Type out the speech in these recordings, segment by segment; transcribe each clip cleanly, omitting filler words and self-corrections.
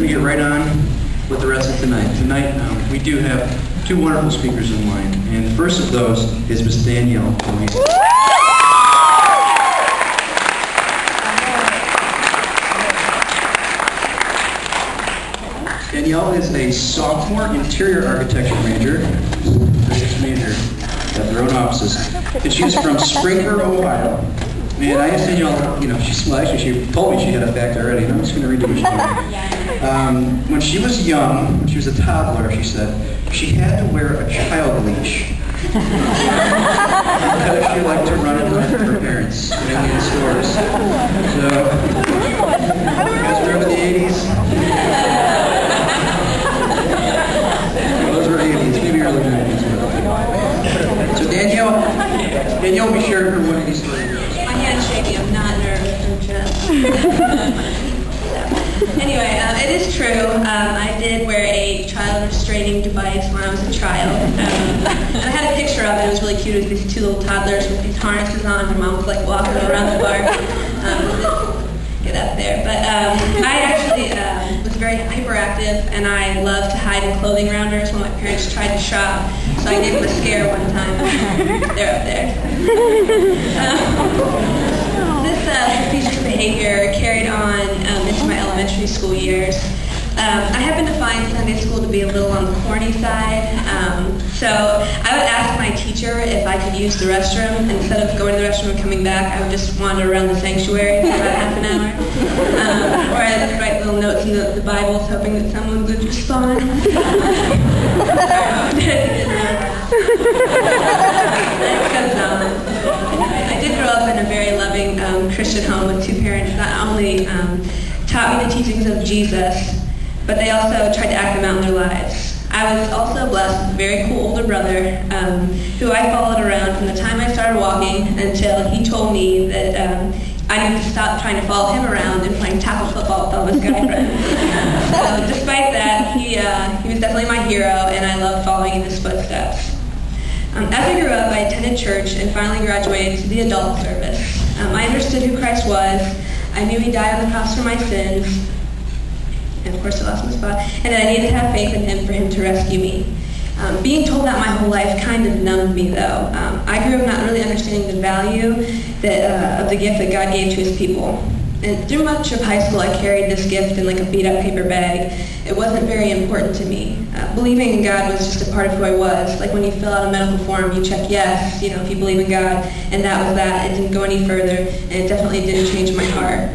going to get right on with the rest of tonight. Tonight, we do have two wonderful speakers in line, and the first of those is Miss Danielle. Danielle is a sophomore interior architecture major at their own offices, and she's from Springer, Ohio. Man, I asked Danielle, she told me she had it back already, and I'm just going to read it what she did. When she was young, when she was a toddler, she said, she had to wear a child leash. Because she liked to run it with her parents in the stores. So, you guys remember the 80s? Those were 80s, maybe early 90s. So Danielle will be sharing her one of these stories. My hand's shaking. I'm not nervous. I'm just. Anyway, it is true. I did wear a child restraining device when I was a child. And I had a picture of it. It was really cute. It was these two little toddlers with these harnesses on. My mom was like walking around the park. Get up there. But I actually was very hyperactive, and I loved to hide in clothing rounders when my parents tried to shop. So I gave them a scare one time. They're up there. This feature behavior carried on into my elementary school years. I happened to find Sunday school to be a little on the corny side, so I would ask my teacher if I could use the restroom, and instead of going to the restroom and coming back, I would just wander around the sanctuary for about half an hour, or I'd write little notes in the Bibles hoping that someone would respond. I did grow up in a very loving Christian home with two parents that not only taught me the teachings of Jesus, but they also tried to act them out in their lives. I was also blessed with a very cool older brother who I followed around from the time I started walking until he told me that I need to stop trying to follow him around and playing tackle football with all his guy friends. So despite that, he was definitely my hero, and I loved following in his footsteps. As I grew up, I attended church and finally graduated to the adult service. I understood who Christ was. I knew he died on the cross for my sins. And of course I lost my spot. And that I needed to have faith in him for him to rescue me. Being told that my whole life kind of numbed me, though. I grew up not really understanding the value of the gift that God gave to his people. And through much of high school, I carried this gift in like a beat-up paper bag. It wasn't very important to me. Believing in God was just a part of who I was. Like when you fill out a medical form, you check yes, if you believe in God, and that was that. It didn't go any further, and it definitely didn't change my heart.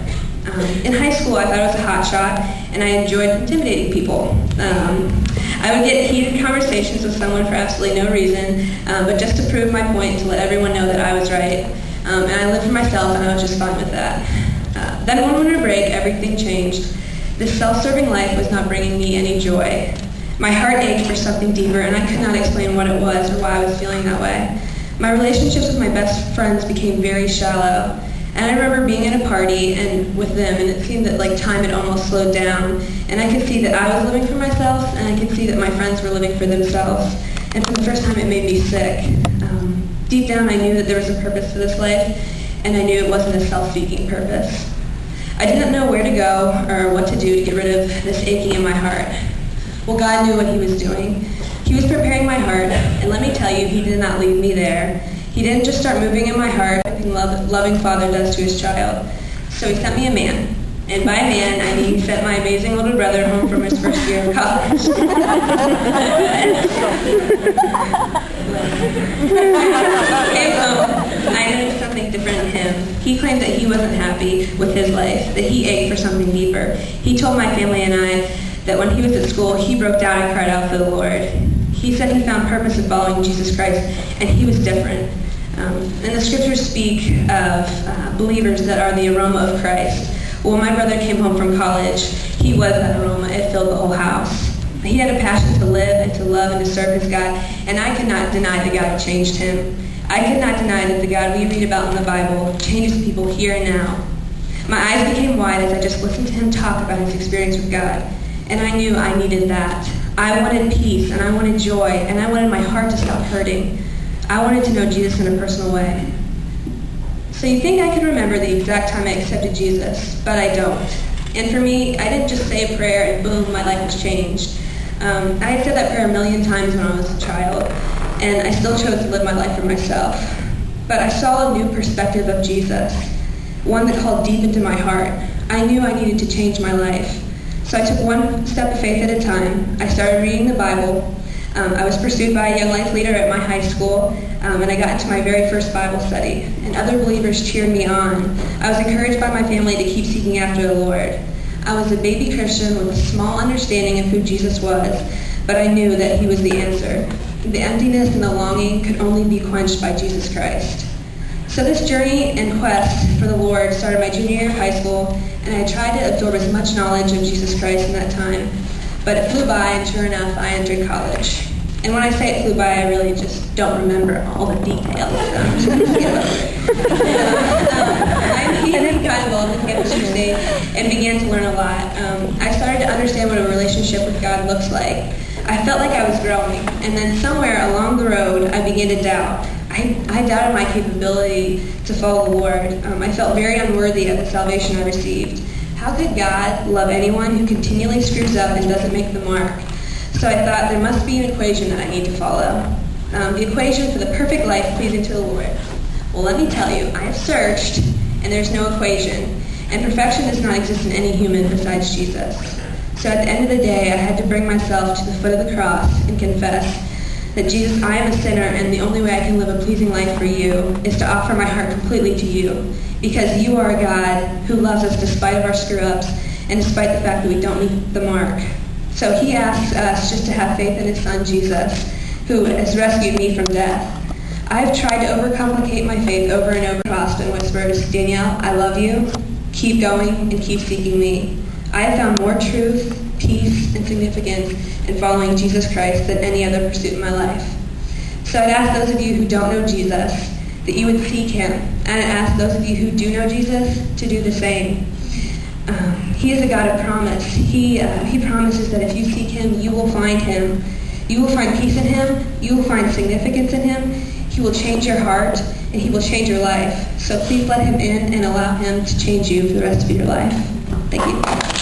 In high school, I thought I was a hot shot, and I enjoyed intimidating people. I would get heated conversations with someone for absolutely no reason, but just to prove my point, to let everyone know that I was right. And I lived for myself, and I was just fine with that. Then one winter break, everything changed. This self-serving life was not bringing me any joy. My heart ached for something deeper, and I could not explain what it was or why I was feeling that way. My relationships with my best friends became very shallow. And I remember being at a party and with them, and it seemed that time had almost slowed down. And I could see that I was living for myself, and I could see that my friends were living for themselves. And for the first time, it made me sick. Deep down, I knew that there was a purpose to this life, and I knew it wasn't a self-seeking purpose. I didn't know where to go or what to do to get rid of this aching in my heart. Well, God knew what he was doing. He was preparing my heart, and let me tell you, he did not leave me there. He didn't just start moving in my heart like a loving father does to his child. So he sent me a man. And by man, I mean he sent my amazing older brother home from his first year of college. Came home, I noticed something different in him. He claimed that he wasn't happy with his life, that he ached for something deeper. He told my family and I that when he was at school, he broke down and cried out for the Lord. He said he found purpose in following Jesus Christ, and he was different. And the scriptures speak of believers that are the aroma of Christ. Well, when my brother came home from college, he was that aroma. It filled the whole house. He had a passion to live and to love and to serve his God, and I could not deny that God changed him. I could not deny that the God we read about in the Bible changes people here and now. My eyes became wide as I just listened to him talk about his experience with God, and I knew I needed that. I wanted peace, and I wanted joy, and I wanted my heart to stop hurting. I wanted to know Jesus in a personal way. So you think I could remember the exact time I accepted Jesus, but I don't. And for me, I didn't just say a prayer and boom, my life was changed. I had said that prayer a million times when I was a child, and I still chose to live my life for myself. But I saw a new perspective of Jesus, one that called deep into my heart. I knew I needed to change my life. So I took one step of faith at a time. I started reading the Bible. I was pursued by a young life leader at my high school, and I got into my very first Bible study. And other believers cheered me on. I was encouraged by my family to keep seeking after the Lord. I was a baby Christian with a small understanding of who Jesus was, but I knew that he was the answer. The emptiness and the longing could only be quenched by Jesus Christ. So this journey and quest for the Lord started my junior year of high school, and I tried to absorb as much knowledge of Jesus Christ in that time. But it flew by, and sure enough, I entered college. And when I say it flew by, I really just don't remember all the details. I immediately got involved in campus crusade and began to learn a lot. I started to understand what a relationship with God looks like. I felt like I was growing, and then somewhere along the road, I began to doubt. I doubted my capability to follow the Lord. I felt very unworthy of the salvation I received. How could God love anyone who continually screws up and doesn't make the mark? So I thought there must be an equation that I need to follow. The equation for the perfect life pleasing to the Lord. Well, let me tell you, I have searched, and there's no equation. And perfection does not exist in any human besides Jesus. So at the end of the day, I had to bring myself to the foot of the cross and confess that Jesus, I am a sinner, and the only way I can live a pleasing life for you is to offer my heart completely to you, because you are a God who loves us despite of our screw-ups and despite the fact that we don't meet the mark. So he asks us just to have faith in his son, Jesus, who has rescued me from death. I've tried to overcomplicate my faith over and over. Crossed and whispers, Danielle, I love you. Keep going and keep seeking me. I have found more truth, peace, and significance in following Jesus Christ than any other pursuit in my life. So I'd ask those of you who don't know Jesus that you would seek him. And I'd ask those of you who do know Jesus to do the same. He is a God of promise. He promises that if you seek him, you will find him. You will find peace in him. You will find significance in him. He will change your heart, and he will change your life. So please let him in and allow him to change you for the rest of your life. Thank you.